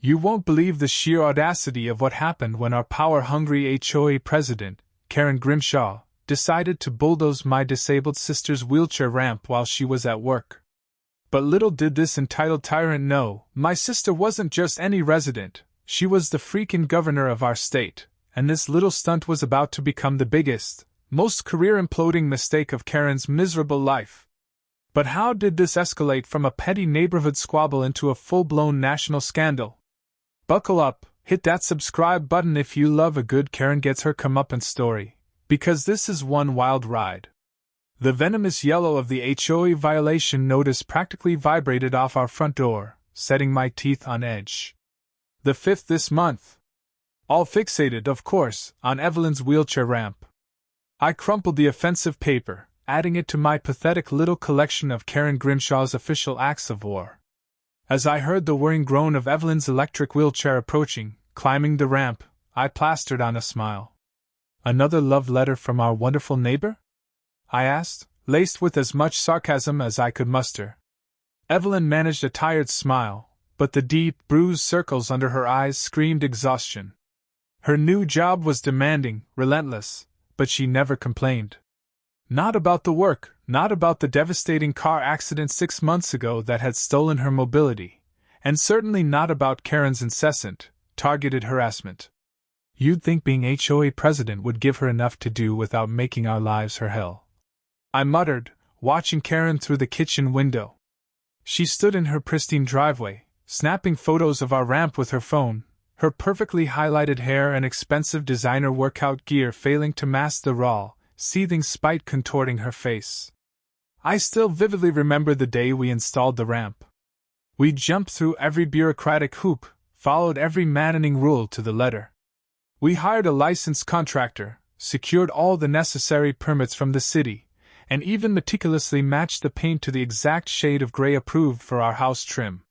You won't believe the sheer audacity of what happened when our power-hungry HOA president, Karen Grimshaw, decided to bulldoze my disabled sister's wheelchair ramp while she was at work. But little did this entitled tyrant know, my sister wasn't just any resident, she was the freaking governor of our state, and this little stunt was about to become the biggest, most career-imploding mistake of Karen's miserable life. But how did this escalate from a petty neighborhood squabble into a full-blown national scandal? Buckle up, hit that subscribe button if you love a good Karen gets her comeuppance story, because this is one wild ride. The venomous yellow of the HOA violation notice practically vibrated off our front door, setting my teeth on edge. The 5th this month. All fixated, of course, on Evelyn's wheelchair ramp. I crumpled the offensive paper, adding it to my pathetic little collection of Karen Grimshaw's official acts of war. As I heard the whirring groan of Evelyn's electric wheelchair approaching, climbing the ramp, I plastered on a smile. Another love letter from our wonderful neighbor? I asked, laced with as much sarcasm as I could muster. Evelyn managed a tired smile, but the deep, bruised circles under her eyes screamed exhaustion. Her new job was demanding, relentless, but she never complained. Not about the work, not about the devastating car accident 6 months ago that had stolen her mobility, and certainly not about Karen's incessant, targeted harassment. You'd think being HOA president would give her enough to do without making our lives her hell, I muttered, watching Karen through the kitchen window. She stood in her pristine driveway, snapping photos of our ramp with her phone, her perfectly highlighted hair and expensive designer workout gear failing to mask the raw, seething spite contorting her face. I still vividly remember the day we installed the ramp. We jumped through every bureaucratic hoop, followed every maddening rule to the letter. We hired a licensed contractor, secured all the necessary permits from the city, and even meticulously matched the paint to the exact shade of gray approved for our house trim.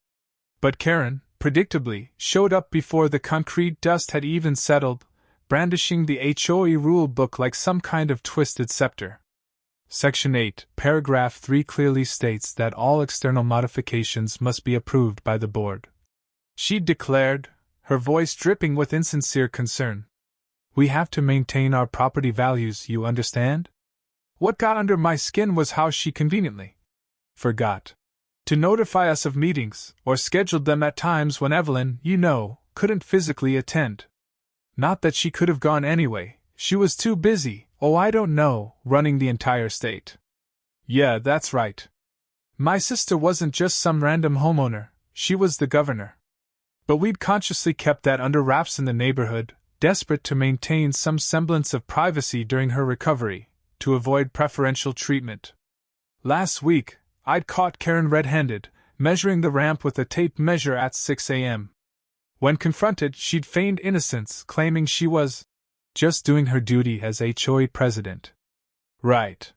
But Karen, predictably, showed up before the concrete dust had even settled, brandishing the HOA rule book like some kind of twisted scepter. Section 8, paragraph 3 clearly states that all external modifications must be approved by the board. She declared, her voice dripping with insincere concern. We have to maintain our property values, you understand? What got under my skin was how she conveniently forgot to notify us of meetings, or scheduled them at times when Evelyn, couldn't physically attend. Not that she could have gone anyway, she was too busy, running the entire state. Yeah, that's right. My sister wasn't just some random homeowner, she was the governor. But we'd consciously kept that under wraps in the neighborhood, desperate to maintain some semblance of privacy during her recovery, to avoid preferential treatment. Last week, I'd caught Karen red-handed, measuring the ramp with a tape measure at 6 a.m. When confronted, she'd feigned innocence, claiming she was just doing her duty as HOA president. Right.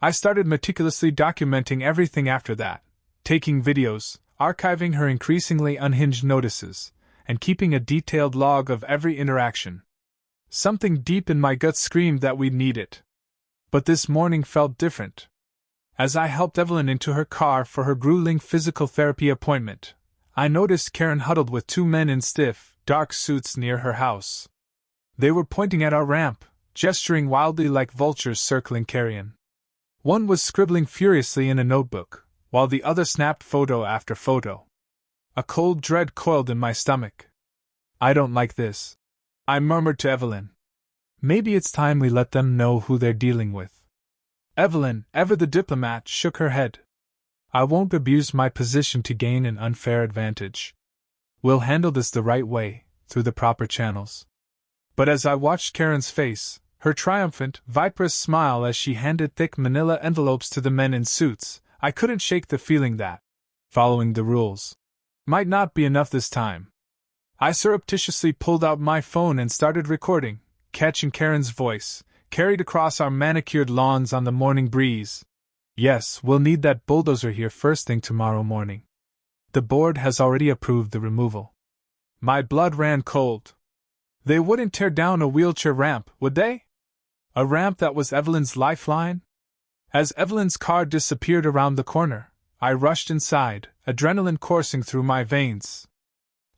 I started meticulously documenting everything after that, taking videos, archiving her increasingly unhinged notices, and keeping a detailed log of every interaction. Something deep in my gut screamed that we'd need it. But this morning felt different. As I helped Evelyn into her car for her grueling physical therapy appointment, I noticed Karen huddled with 2 men in stiff, dark suits near her house. They were pointing at our ramp, gesturing wildly like vultures circling carrion. One was scribbling furiously in a notebook, while the other snapped photo after photo. A cold dread coiled in my stomach. I don't like this, I murmured to Evelyn. Maybe it's time we let them know who they're dealing with. Evelyn, ever the diplomat, shook her head. I won't abuse my position to gain an unfair advantage. We'll handle this the right way, through the proper channels. But as I watched Karen's face, her triumphant, viperous smile as she handed thick manila envelopes to the men in suits, I couldn't shake the feeling that following the rules might not be enough this time. I surreptitiously pulled out my phone and started recording, catching Karen's voice, carried across our manicured lawns on the morning breeze. Yes, we'll need that bulldozer here first thing tomorrow morning. The board has already approved the removal. My blood ran cold. They wouldn't tear down a wheelchair ramp, would they? A ramp that was Evelyn's lifeline? As Evelyn's car disappeared around the corner, I rushed inside, adrenaline coursing through my veins.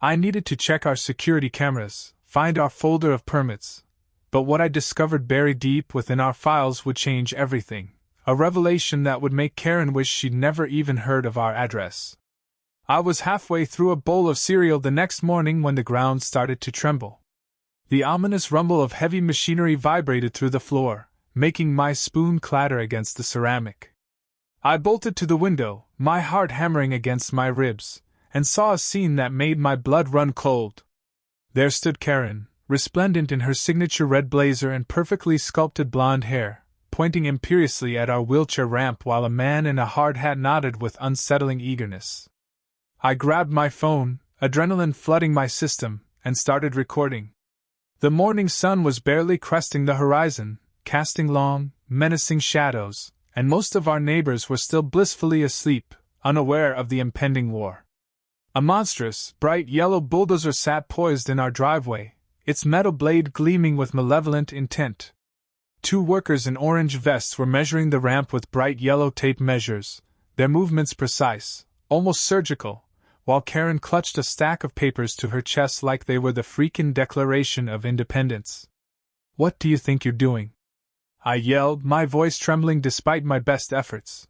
I needed to check our security cameras, find our folder of permits. But what I discovered buried deep within our files would change everything. A revelation that would make Karen wish she'd never even heard of our address. I was halfway through a bowl of cereal the next morning when the ground started to tremble. The ominous rumble of heavy machinery vibrated through the floor, making my spoon clatter against the ceramic. I bolted to the window, my heart hammering against my ribs, and saw a scene that made my blood run cold. There stood Karen, resplendent in her signature red blazer and perfectly sculpted blonde hair, pointing imperiously at our wheelchair ramp while a man in a hard hat nodded with unsettling eagerness. I grabbed my phone, adrenaline flooding my system, and started recording. The morning sun was barely cresting the horizon, casting long, menacing shadows, and most of our neighbors were still blissfully asleep, unaware of the impending war. A monstrous, bright yellow bulldozer sat poised in our driveway, its metal blade gleaming with malevolent intent. 2 workers in orange vests were measuring the ramp with bright yellow tape measures, their movements precise, almost surgical, while Karen clutched a stack of papers to her chest like they were the freaking Declaration of Independence. "What do you think you're doing?" I yelled, my voice trembling despite my best efforts.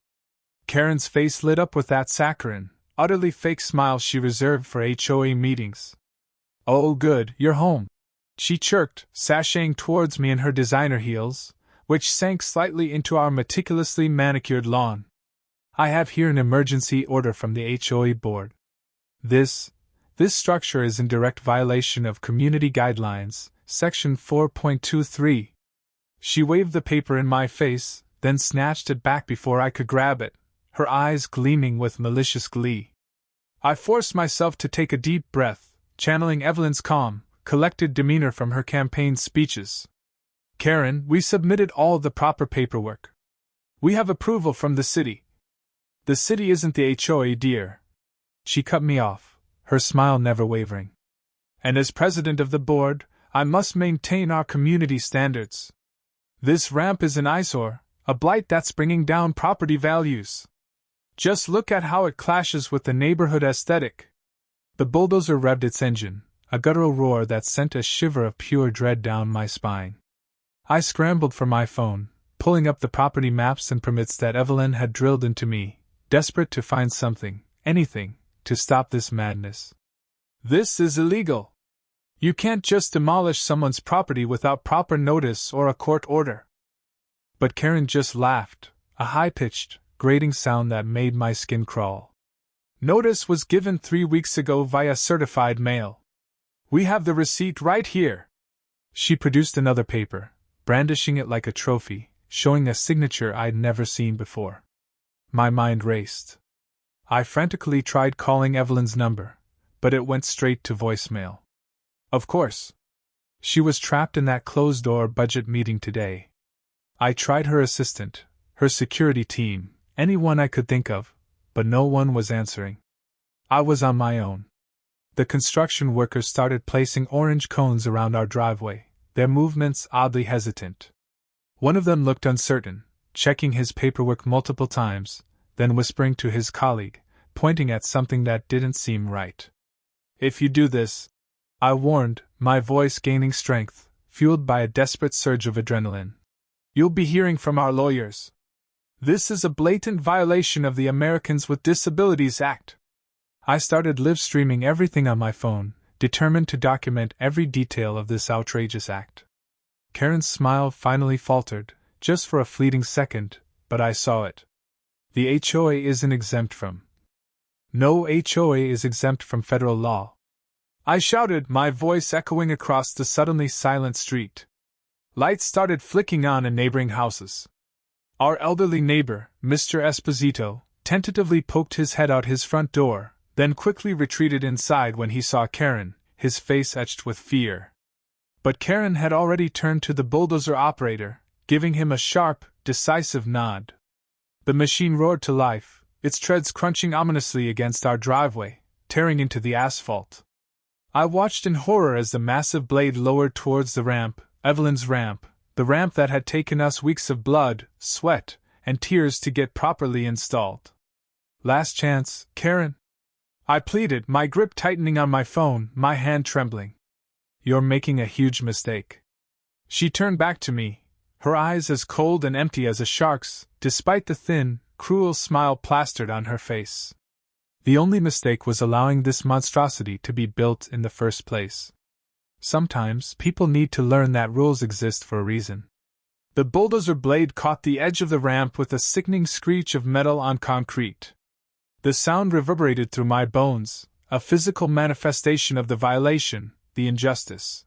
Karen's face lit up with that saccharine, utterly fake smile she reserved for HOA meetings. "Oh good, you're home," she chirped, sashaying towards me in her designer heels, which sank slightly into our meticulously manicured lawn. "I have here an emergency order from the HOA board. This structure is in direct violation of Community Guidelines, Section 4.23. She waved the paper in my face, then snatched it back before I could grab it, her eyes gleaming with malicious glee. I forced myself to take a deep breath, channeling Evelyn's calm, collected demeanor from her campaign speeches. "Karen, we submitted all the proper paperwork. We have approval from the city." "The city isn't the HOA, dear." She cut me off, her smile never wavering. "And as president of the board, I must maintain our community standards. This ramp is an eyesore, a blight that's bringing down property values. Just look at how it clashes with the neighborhood aesthetic." The bulldozer revved its engine, a guttural roar that sent a shiver of pure dread down my spine. I scrambled for my phone, pulling up the property maps and permits that Evelyn had drilled into me, desperate to find something, anything, to stop this madness. "This is illegal. You can't just demolish someone's property without proper notice or a court order." But Karen just laughed, a high-pitched, grating sound that made my skin crawl. "Notice was given 3 weeks ago via certified mail. We have the receipt right here." She produced another paper, brandishing it like a trophy, showing a signature I'd never seen before. My mind raced. I frantically tried calling Evelyn's number, but it went straight to voicemail. Of course. She was trapped in that closed-door budget meeting today. I tried her assistant, her security team, anyone I could think of, but no one was answering. I was on my own. The construction workers started placing orange cones around our driveway, their movements oddly hesitant. One of them looked uncertain, checking his paperwork multiple times, then whispering to his colleague, pointing at something that didn't seem right. "If you do this," I warned, my voice gaining strength, fueled by a desperate surge of adrenaline, "you'll be hearing from our lawyers. This is a blatant violation of the Americans with Disabilities Act." I started live-streaming everything on my phone, determined to document every detail of this outrageous act. Karen's smile finally faltered, just for a fleeting second, but I saw it. "The HOA isn't exempt from. No HOA is exempt from federal law," I shouted, my voice echoing across the suddenly silent street. Lights started flicking on in neighboring houses. Our elderly neighbor, Mr. Esposito, tentatively poked his head out his front door, then quickly retreated inside when he saw Karen, his face etched with fear. But Karen had already turned to the bulldozer operator, giving him a sharp, decisive nod. The machine roared to life, its treads crunching ominously against our driveway, tearing into the asphalt. I watched in horror as the massive blade lowered towards the ramp, Evelyn's ramp, the ramp that had taken us weeks of blood, sweat, and tears to get properly installed. "Last chance, Karen?" I pleaded, my grip tightening on my phone, my hand trembling. You're making a huge mistake. She turned back to me, her eyes as cold and empty as a shark's, despite the thin, cruel smile plastered on her face. The only mistake was allowing this monstrosity to be built in the first place. Sometimes people need to learn that rules exist for a reason. The bulldozer blade caught the edge of the ramp with a sickening screech of metal on concrete. The sound reverberated through my bones, a physical manifestation of the violation, the injustice.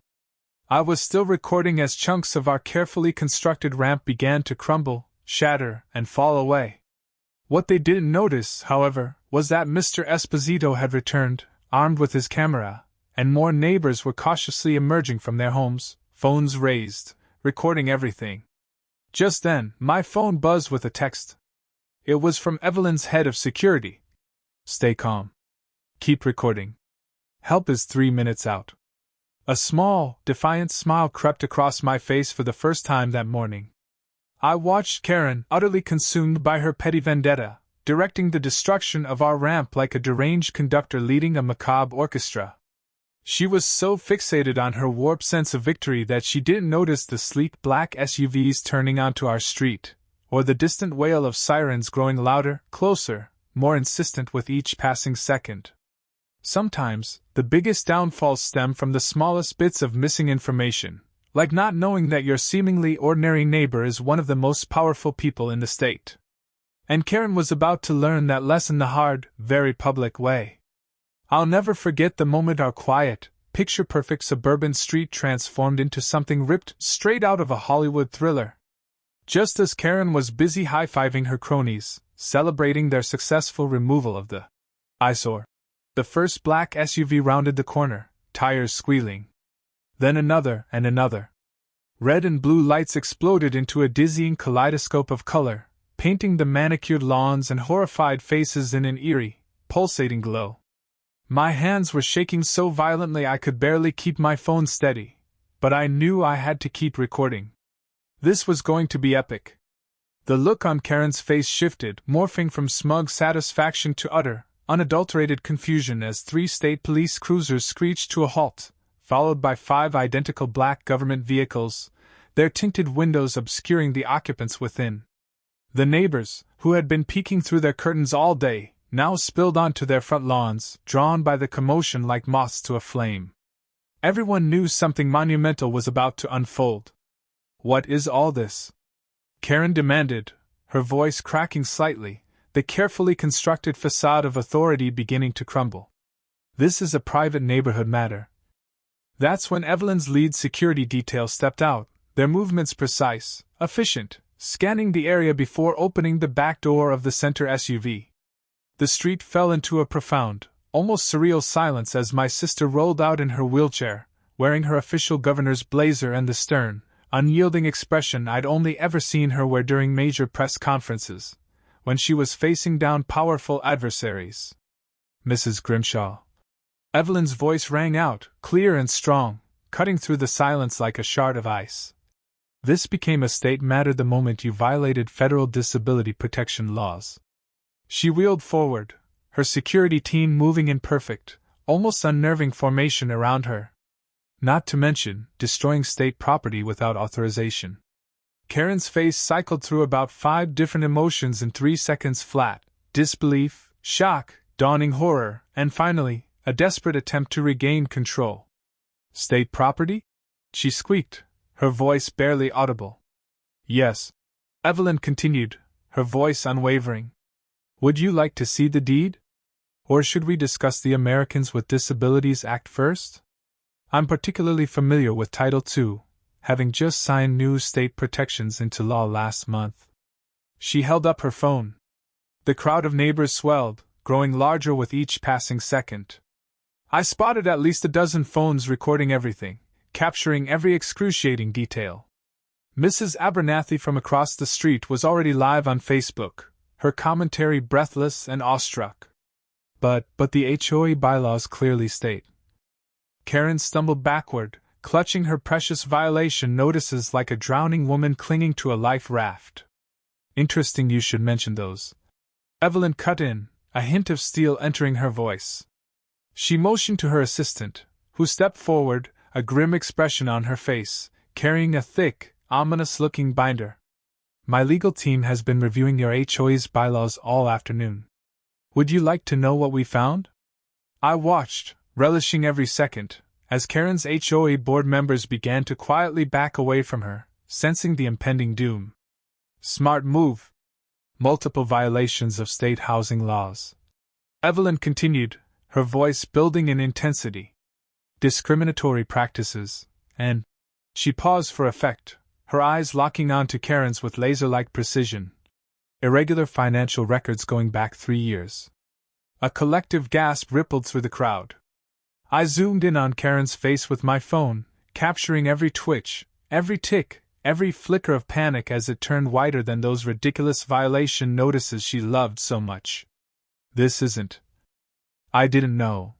I was still recording as chunks of our carefully constructed ramp began to crumble, shatter, and fall away. What they didn't notice, however, was that Mr. Esposito had returned, armed with his camera, and more neighbors were cautiously emerging from their homes, phones raised, recording everything. Just then, my phone buzzed with a text. It was from Evelyn's head of security. Stay calm. Keep recording. Help is 3 minutes out. A small, defiant smile crept across my face for the first time that morning. I watched Karen, utterly consumed by her petty vendetta, directing the destruction of our ramp like a deranged conductor leading a macabre orchestra. She was so fixated on her warped sense of victory that she didn't notice the sleek black SUVs turning onto our street, or the distant wail of sirens growing louder, closer, more insistent with each passing second. Sometimes, the biggest downfalls stem from the smallest bits of missing information, like not knowing that your seemingly ordinary neighbor is one of the most powerful people in the state. And Karen was about to learn that lesson the hard, very public way. I'll never forget the moment our quiet, picture-perfect suburban street transformed into something ripped straight out of a Hollywood thriller. Just as Karen was busy high-fiving her cronies, celebrating their successful removal of the eyesore, the first black SUV rounded the corner, tires squealing. Then another and another. Red and blue lights exploded into a dizzying kaleidoscope of color, painting the manicured lawns and horrified faces in an eerie, pulsating glow. My hands were shaking so violently I could barely keep my phone steady, but I knew I had to keep recording. This was going to be epic. The look on Karen's face shifted, morphing from smug satisfaction to utter, unadulterated confusion as 3 state police cruisers screeched to a halt, followed by 5 identical black government vehicles, their tinted windows obscuring the occupants within. The neighbors, who had been peeking through their curtains all day, now spilled onto their front lawns, drawn by the commotion like moths to a flame. Everyone knew something monumental was about to unfold. What is all this? Karen demanded, her voice cracking slightly, the carefully constructed facade of authority beginning to crumble. This is a private neighborhood matter. That's when Evelyn's lead security detail stepped out, their movements precise, efficient, scanning the area before opening the back door of the center SUV. The street fell into a profound, almost surreal silence as my sister rolled out in her wheelchair, wearing her official governor's blazer and the stern, unyielding expression I'd only ever seen her wear during major press conferences, when she was facing down powerful adversaries. Mrs. Grimshaw. Evelyn's voice rang out, clear and strong, cutting through the silence like a shard of ice. This became a state matter the moment you violated federal disability protection laws. She wheeled forward, her security team moving in perfect, almost unnerving formation around her. Not to mention, destroying state property without authorization. Karen's face cycled through about 5 different emotions in 3 seconds flat: disbelief, shock, dawning horror, and finally, a desperate attempt to regain control. State property? She squeaked, her voice barely audible. Yes. Evelyn continued, her voice unwavering. Would you like to see the deed? Or should we discuss the Americans with Disabilities Act first? I'm particularly familiar with Title II, having just signed new state protections into law last month. She held up her phone. The crowd of neighbors swelled, growing larger with each passing second. I spotted at least a dozen phones recording everything, capturing every excruciating detail. Mrs. Abernathy from across the street was already live on Facebook, her commentary breathless and awestruck. But the HOA bylaws clearly state. Karen stumbled backward, clutching her precious violation notices like a drowning woman clinging to a life raft. Interesting you should mention those. Evelyn cut in, a hint of steel entering her voice. She motioned to her assistant, who stepped forward, a grim expression on her face, carrying a thick, ominous-looking binder. My legal team has been reviewing your HOA's bylaws all afternoon. Would you like to know what we found? I watched, relishing every second, as Karen's HOA board members began to quietly back away from her, sensing the impending doom. Smart move. Multiple violations of state housing laws. Evelyn continued, her voice building in intensity. Discriminatory practices, and... She paused for effect, her eyes locking onto Karen's with laser-like precision. Irregular financial records going back 3 years. A collective gasp rippled through the crowd. I zoomed in on Karen's face with my phone, capturing every twitch, every tick, every flicker of panic as it turned whiter than those ridiculous violation notices she loved so much. This isn't. I didn't know.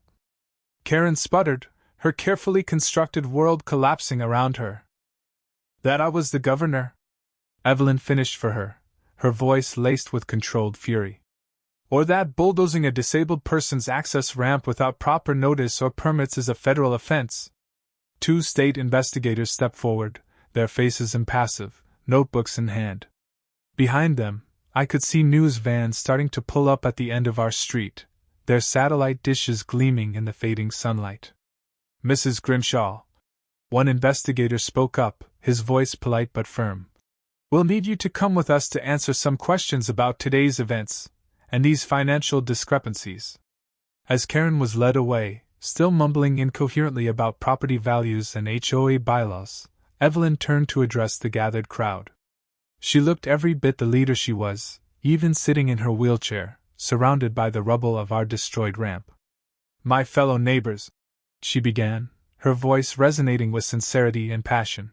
Karen sputtered, her carefully constructed world collapsing around her. That I was the governor? Evelyn finished for her, her voice laced with controlled fury. Or that bulldozing a disabled person's access ramp without proper notice or permits is a federal offense? 2 state investigators stepped forward, their faces impassive, notebooks in hand. Behind them, I could see news vans starting to pull up at the end of our street, their satellite dishes gleaming in the fading sunlight. Mrs. Grimshaw. One investigator spoke up, his voice polite but firm. We'll need you to come with us to answer some questions about today's events, and these financial discrepancies. As Karen was led away, still mumbling incoherently about property values and HOA bylaws, Evelyn turned to address the gathered crowd. She looked every bit the leader she was, even sitting in her wheelchair, surrounded by the rubble of our destroyed ramp. My fellow neighbors, she began, her voice resonating with sincerity and passion.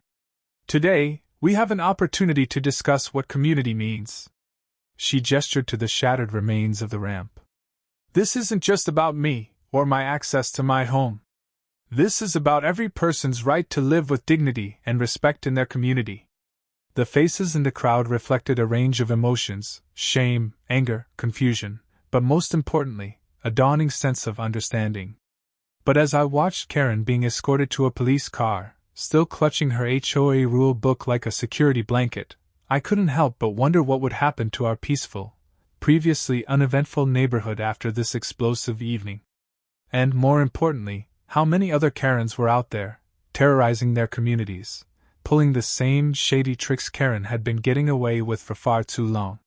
Today, we have an opportunity to discuss what community means. She gestured to the shattered remains of the ramp. This isn't just about me, or my access to my home. This is about every person's right to live with dignity and respect in their community. The faces in the crowd reflected a range of emotions, shame, anger, confusion, but most importantly, a dawning sense of understanding. But as I watched Karen being escorted to a police car, still clutching her HOA rule book like a security blanket, I couldn't help but wonder what would happen to our peaceful, previously uneventful neighborhood after this explosive evening. And more importantly, how many other Karens were out there, terrorizing their communities, pulling the same shady tricks Karen had been getting away with for far too long.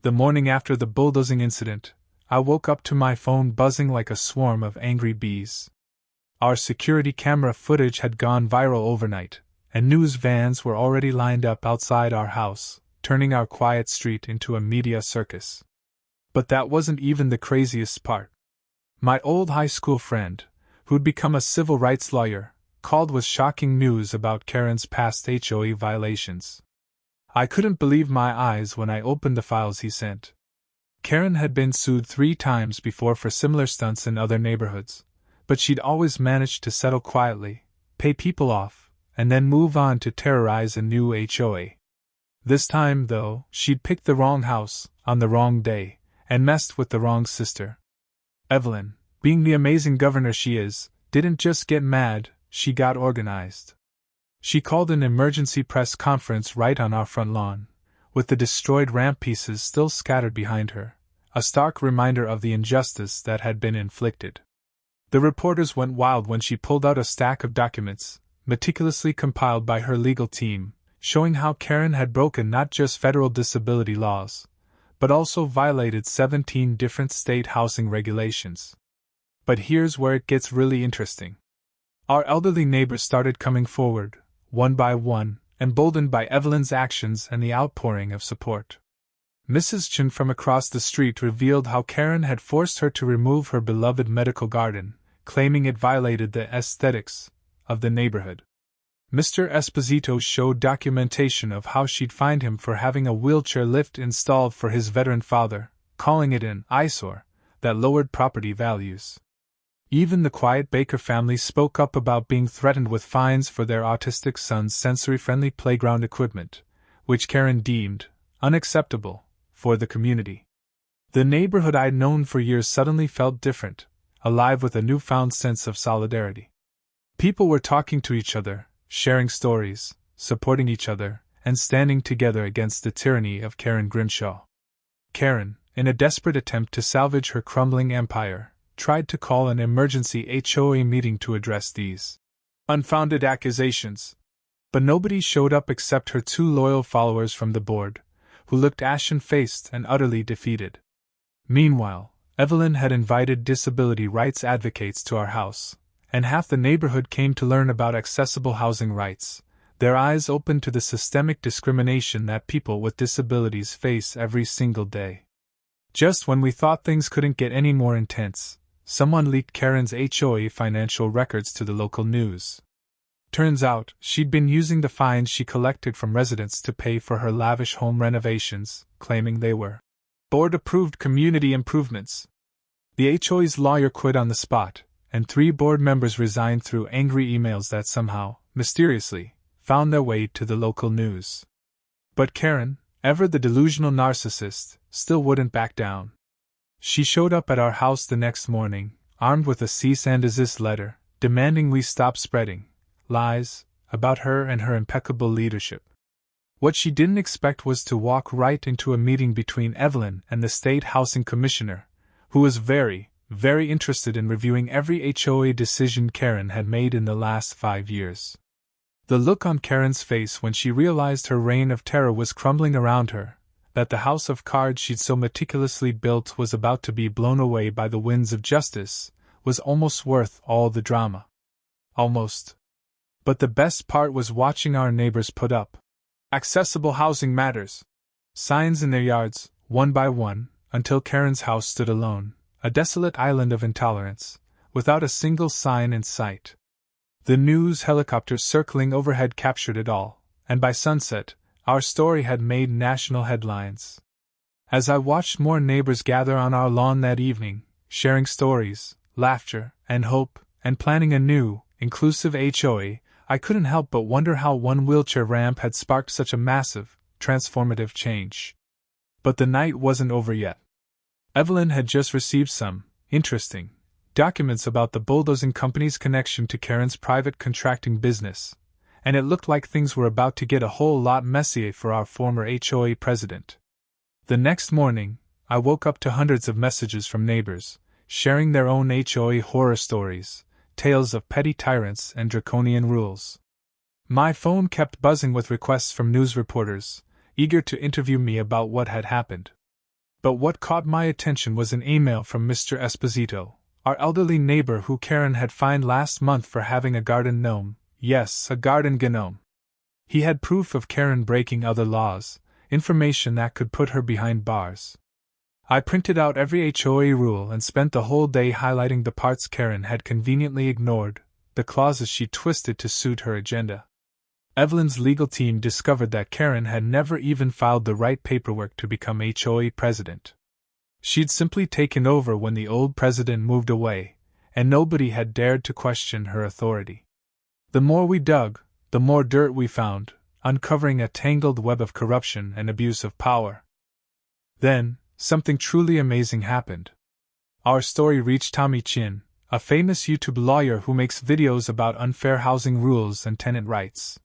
The morning after the bulldozing incident, I woke up to my phone buzzing like a swarm of angry bees. Our security camera footage had gone viral overnight, and news vans were already lined up outside our house, turning our quiet street into a media circus. But that wasn't even the craziest part. My old high school friend, who'd become a civil rights lawyer, called with shocking news about Karen's past HOA violations. I couldn't believe my eyes when I opened the files he sent. Karen had been sued 3 times before for similar stunts in other neighborhoods, but she'd always managed to settle quietly, pay people off, and then move on to terrorize a new HOA. This time, though, she'd picked the wrong house, on the wrong day, and messed with the wrong sister. Evelyn, being the amazing governor she is, didn't just get mad, she got organized. She called an emergency press conference right on our front lawn, with the destroyed ramp pieces still scattered behind her, a stark reminder of the injustice that had been inflicted. The reporters went wild when she pulled out a stack of documents, meticulously compiled by her legal team, showing how Karen had broken not just federal disability laws, but also violated 17 different state housing regulations. But here's where it gets really interesting. Our elderly neighbors started coming forward, one by one, emboldened by Evelyn's actions and the outpouring of support. Mrs. Chen from across the street revealed how Karen had forced her to remove her beloved medical garden, claiming it violated the aesthetics of the neighborhood. Mr. Esposito showed documentation of how she'd fined him for having a wheelchair lift installed for his veteran father, calling it an eyesore that lowered property values. Even the quiet Baker family spoke up about being threatened with fines for their autistic son's sensory-friendly playground equipment, which Karen deemed unacceptable for the community. The neighborhood I'd known for years suddenly felt different, alive with a newfound sense of solidarity. People were talking to each other, sharing stories, supporting each other, and standing together against the tyranny of Karen Grimshaw. Karen, in a desperate attempt to salvage her crumbling empire, tried to call an emergency HOA meeting to address these unfounded accusations. But nobody showed up except her 2 loyal followers from the board, who looked ashen-faced and utterly defeated. Meanwhile, Evelyn had invited disability rights advocates to our house, and half the neighborhood came to learn about accessible housing rights, their eyes open to the systemic discrimination that people with disabilities face every single day. Just when we thought things couldn't get any more intense, someone leaked Karen's HOA financial records to the local news. Turns out, she'd been using the fines she collected from residents to pay for her lavish home renovations, claiming they were board-approved community improvements. The HOA's lawyer quit on the spot, and 3 board members resigned through angry emails that somehow, mysteriously, found their way to the local news. But Karen, ever the delusional narcissist, still wouldn't back down. She showed up at our house the next morning, armed with a cease and desist letter, demanding we stop spreading lies about her and her impeccable leadership. What she didn't expect was to walk right into a meeting between Evelyn and the State Housing Commissioner, who was very, very interested in reviewing every HOA decision Karen had made in the last 5 years. The look on Karen's face when she realized her reign of terror was crumbling around her, that the house of cards she'd so meticulously built was about to be blown away by the winds of justice, was almost worth all the drama. Almost. But the best part was watching our neighbors put up accessible housing matters signs in their yards, one by one, until Karen's house stood alone, a desolate island of intolerance, without a single sign in sight. The news helicopters circling overhead captured it all, and by sunset, our story had made national headlines. As I watched more neighbors gather on our lawn that evening, sharing stories, laughter, and hope, and planning a new, inclusive HOA, I couldn't help but wonder how one wheelchair ramp had sparked such a massive, transformative change. But the night wasn't over yet. Evelyn had just received some interesting documents about the bulldozing company's connection to Karen's private contracting business, and it looked like things were about to get a whole lot messier for our former HOA president. The next morning, I woke up to hundreds of messages from neighbors, sharing their own HOA horror stories, tales of petty tyrants and draconian rules. My phone kept buzzing with requests from news reporters, eager to interview me about what had happened. But what caught my attention was an email from Mr. Esposito, our elderly neighbor who Karen had fined last month for having a garden gnome. Yes, a garden gnome. He had proof of Karen breaking other laws, information that could put her behind bars. I printed out every HOA rule and spent the whole day highlighting the parts Karen had conveniently ignored, the clauses she twisted to suit her agenda. Evelyn's legal team discovered that Karen had never even filed the right paperwork to become HOA president. She'd simply taken over when the old president moved away, and nobody had dared to question her authority. The more we dug, the more dirt we found, uncovering a tangled web of corruption and abuse of power. Then, something truly amazing happened. Our story reached Tommy Chin, a famous YouTube lawyer who makes videos about unfair housing rules and tenant rights.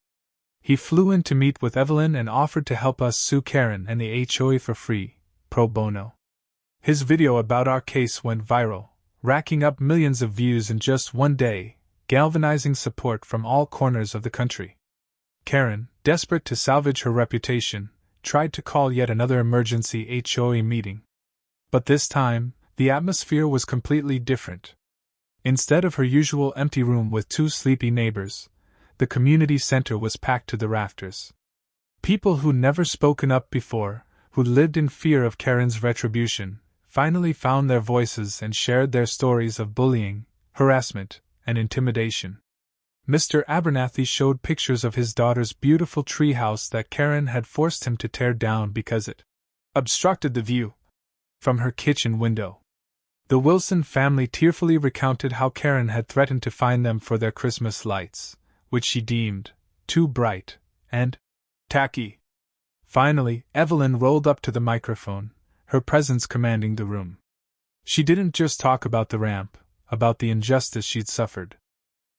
He flew in to meet with Evelyn and offered to help us sue Karen and the HOA for free, pro bono. His video about our case went viral, racking up millions of views in just one day, galvanizing support from all corners of the country. Karen, desperate to salvage her reputation, tried to call yet another emergency HOA meeting. But this time, the atmosphere was completely different. Instead of her usual empty room with 2 sleepy neighbors, the community center was packed to the rafters. People who'd never spoken up before, who lived in fear of Karen's retribution, finally found their voices and shared their stories of bullying, harassment, and intimidation. Mr. Abernathy showed pictures of his daughter's beautiful treehouse that Karen had forced him to tear down because it obstructed the view from her kitchen window. The Wilson family tearfully recounted how Karen had threatened to fine them for their Christmas lights, which she deemed too bright and tacky. Finally, Evelyn rolled up to the microphone, her presence commanding the room. She didn't just talk about the ramp, about the injustice she'd suffered.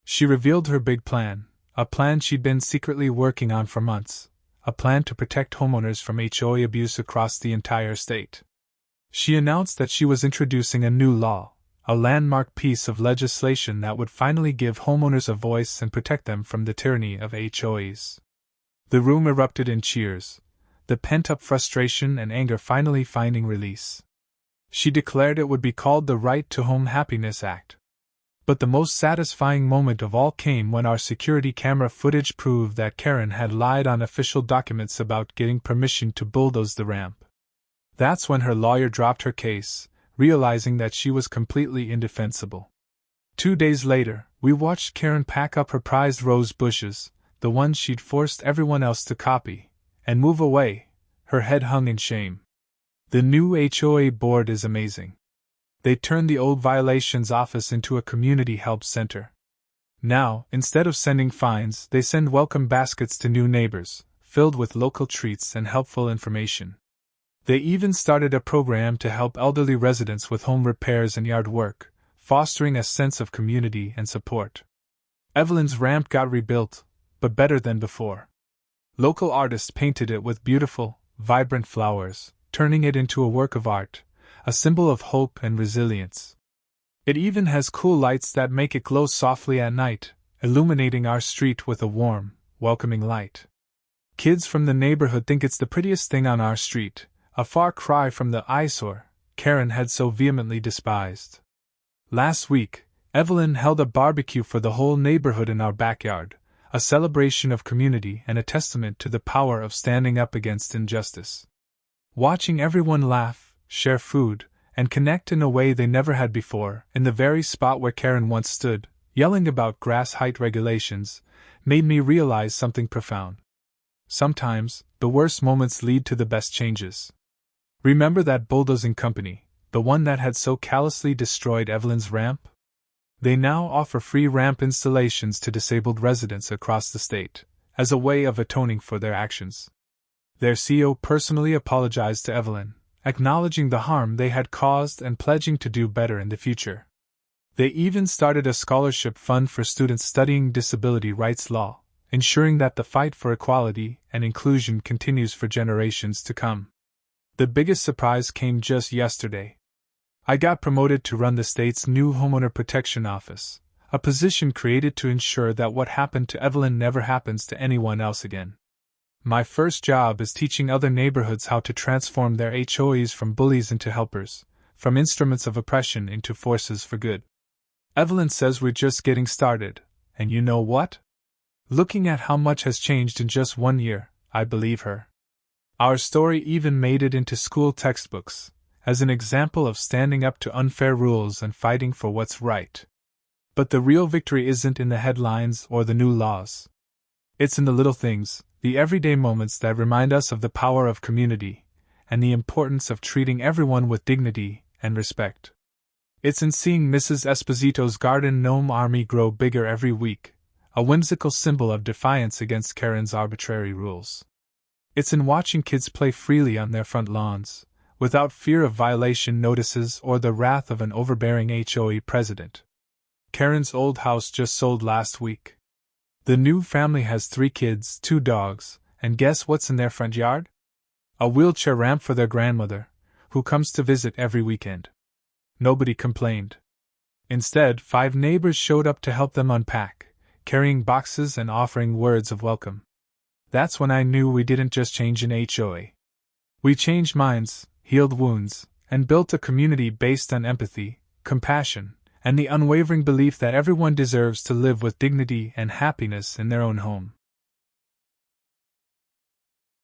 She revealed her big plan, a plan she'd been secretly working on for months, a plan to protect homeowners from HOA abuse across the entire state. She announced that she was introducing a new law, a landmark piece of legislation that would finally give homeowners a voice and protect them from the tyranny of HOAs. The room erupted in cheers, the pent-up frustration and anger finally finding release. She declared it would be called the Right to Home Happiness Act. But the most satisfying moment of all came when our security camera footage proved that Karen had lied on official documents about getting permission to bulldoze the ramp. That's when her lawyer dropped her case, realizing that she was completely indefensible. 2 days later, we watched Karen pack up her prized rose bushes, the ones she'd forced everyone else to copy, and move away, her head hung in shame. The new HOA board is amazing. They turned the old violations office into a community help center. Now, instead of sending fines, they send welcome baskets to new neighbors, filled with local treats and helpful information. They even started a program to help elderly residents with home repairs and yard work, fostering a sense of community and support. Evelyn's ramp got rebuilt, but better than before. Local artists painted it with beautiful, vibrant flowers, turning it into a work of art, a symbol of hope and resilience. It even has cool lights that make it glow softly at night, illuminating our street with a warm, welcoming light. Kids from the neighborhood think it's the prettiest thing on our street, a far cry from the eyesore Karen had so vehemently despised. Last week, Evelyn held a barbecue for the whole neighborhood in our backyard, a celebration of community and a testament to the power of standing up against injustice. Watching everyone laugh, share food, and connect in a way they never had before, in the very spot where Karen once stood, yelling about grass height regulations, made me realize something profound. Sometimes, the worst moments lead to the best changes. Remember that bulldozing company, the one that had so callously destroyed Evelyn's ramp? They now offer free ramp installations to disabled residents across the state, as a way of atoning for their actions. Their CEO personally apologized to Evelyn, acknowledging the harm they had caused and pledging to do better in the future. They even started a scholarship fund for students studying disability rights law, ensuring that the fight for equality and inclusion continues for generations to come. The biggest surprise came just yesterday. I got promoted to run the state's new Homeowner Protection Office, a position created to ensure that what happened to Evelyn never happens to anyone else again. My first job is teaching other neighborhoods how to transform their HOAs from bullies into helpers, from instruments of oppression into forces for good. Evelyn says we're just getting started, and you know what? Looking at how much has changed in just 1 year, I believe her. Our story even made it into school textbooks, as an example of standing up to unfair rules and fighting for what's right. But the real victory isn't in the headlines or the new laws. It's in the little things, the everyday moments that remind us of the power of community, and the importance of treating everyone with dignity and respect. It's in seeing Mrs. Esposito's garden gnome army grow bigger every week, a whimsical symbol of defiance against Karen's arbitrary rules. It's in watching kids play freely on their front lawns, without fear of violation notices or the wrath of an overbearing HOA president. Karen's old house just sold last week. The new family has 3 kids, 2 dogs, and guess what's in their front yard? A wheelchair ramp for their grandmother, who comes to visit every weekend. Nobody complained. Instead, 5 neighbors showed up to help them unpack, carrying boxes and offering words of welcome. That's when I knew we didn't just change an HOA. We changed minds, healed wounds, and built a community based on empathy, compassion, and the unwavering belief that everyone deserves to live with dignity and happiness in their own home.